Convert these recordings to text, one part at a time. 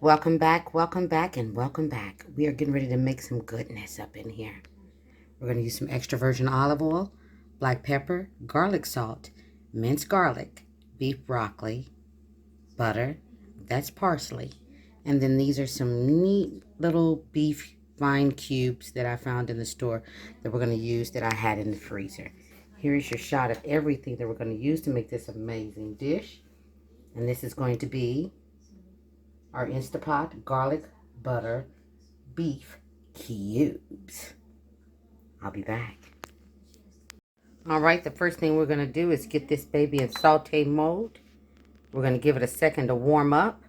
welcome back, and welcome back. We are getting ready to make some goodness up in here. We're going to use some extra virgin olive oil, black pepper, garlic salt, minced garlic, beef broccoli, butter, that's parsley. And then these are some neat little beef fine cubes that I found in the store that we're going to use that I had in the freezer. Here is your shot of everything that we're going to use to make this amazing dish. And this is going to be our Instapot garlic butter beef cubes. I'll be back. All right, the first thing we're going to do is get this baby in saute mode. We're going to give it a second to warm up.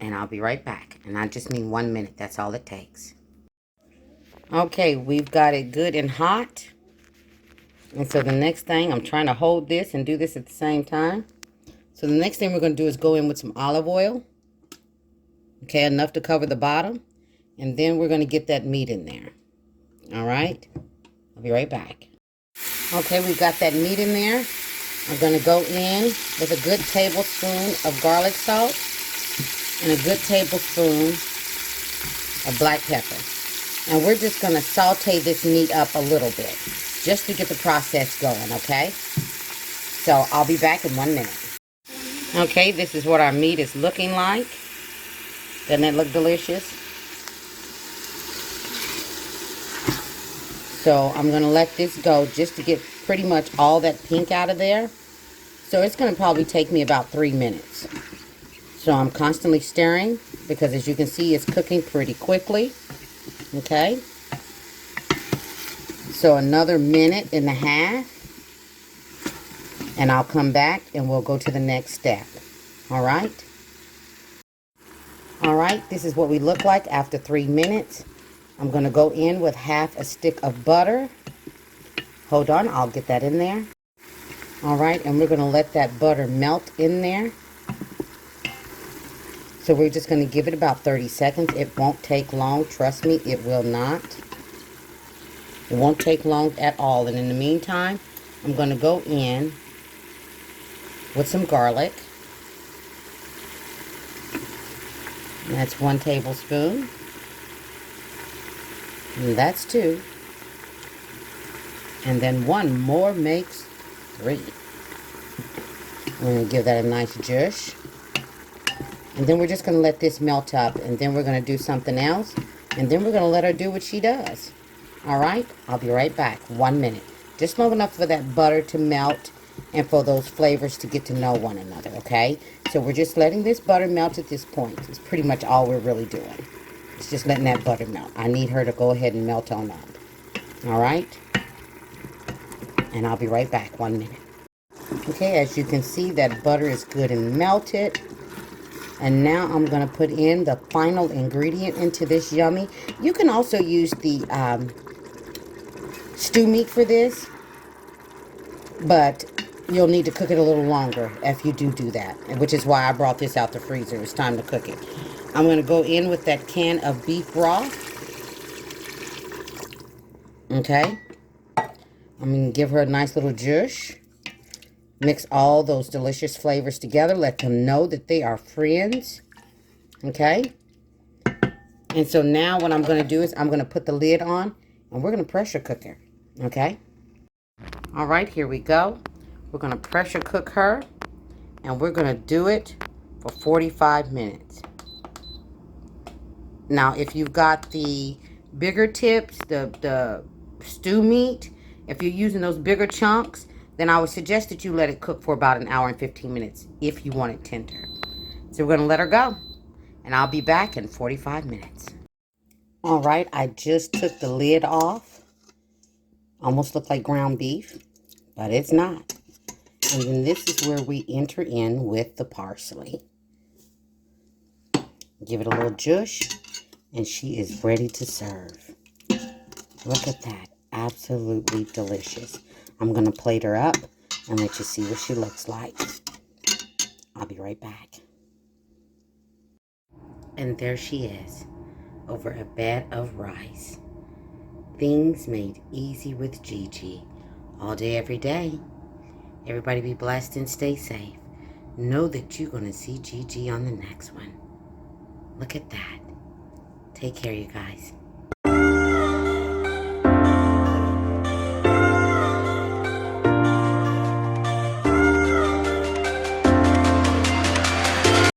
And I'll be right back. And I just mean 1 minute. That's all it takes. Okay, we've got it good and hot. And so the next thing, I'm trying to hold this and do this at the same time. So the next thing we're going to do is go in with some olive oil. Okay, enough to cover the bottom. And then we're going to get that meat in there. All right? I'll be right back. Okay, we've got that meat in there. I'm going to go in with a good tablespoon of garlic salt and a good tablespoon of black pepper. And we're just going to saute this meat up a little bit just to get the process going, okay? So I'll be back in 1 minute. Okay, this is what our meat is looking like. Doesn't it look delicious? So I'm going to let this go just to get pretty much all that pink out of there. So it's going to probably take me about 3 minutes. So I'm constantly stirring because as you can see it's cooking pretty quickly. Okay. So another 1.5 minutes. And I'll come back and we'll go to the next step. Alright. Alright, this is what we look like after 3 minutes. I'm going to go in with half a stick of butter. Hold on, I'll get that in there. Alright, and we're going to let that butter melt in there. So we're just going to give it about 30 seconds. It won't take long. Trust me, it will not. It won't take long at all. And in the meantime, I'm going to go in with some garlic. And that's 1 tablespoon. And that's 2. And then 1 more makes 3. We're going to give that a nice zhuzh. And then we're just going to let this melt up. And then we're going to do something else. And then we're going to let her do what she does. Alright? I'll be right back. 1 minute. Just long enough for that butter to melt and for those flavors to get to know one another. Okay? So we're just letting this butter melt at this point. It's pretty much all we're really doing. It's just letting that butter melt. I need her to go ahead and melt on up. Alright? And I'll be right back. 1 minute. Okay, as you can see, that butter is good and melted. And now I'm going to put in the final ingredient into this yummy. You can also use the stew meat for this, but you'll need to cook it a little longer if you do that, which is why I brought this out the freezer. It's time to cook it. I'm going to go in with that can of beef broth. Okay. I'm going to give her a nice little zhuzh. Mix all those delicious flavors together. Let them know that they are friends. Okay. And so now what I'm going to do is I'm going to put the lid on and we're going to pressure cook her. Okay. All right, here we go. We're going to pressure cook her and we're going to do it for 45 minutes. Now, if you've got the bigger tips, the stew meat, if you're using those bigger chunks, then I would suggest that you let it cook for about 1 hour and 15 minutes if you want it tender. So we're going to let her go. And I'll be back in 45 minutes. All right, I just took the lid off. Almost looked like ground beef, but it's not. And then this is where we enter in with the parsley. Give it a little zhuzh, and she is ready to serve. Look at that. Absolutely delicious. I'm going to plate her up and let you see what she looks like. I'll be right back. And there she is, over a bed of rice. Things made easy with Gigi. All day, every day. Everybody be blessed and stay safe. know that you're going to see Gigi on the next one. Look at that. Take care, you guys.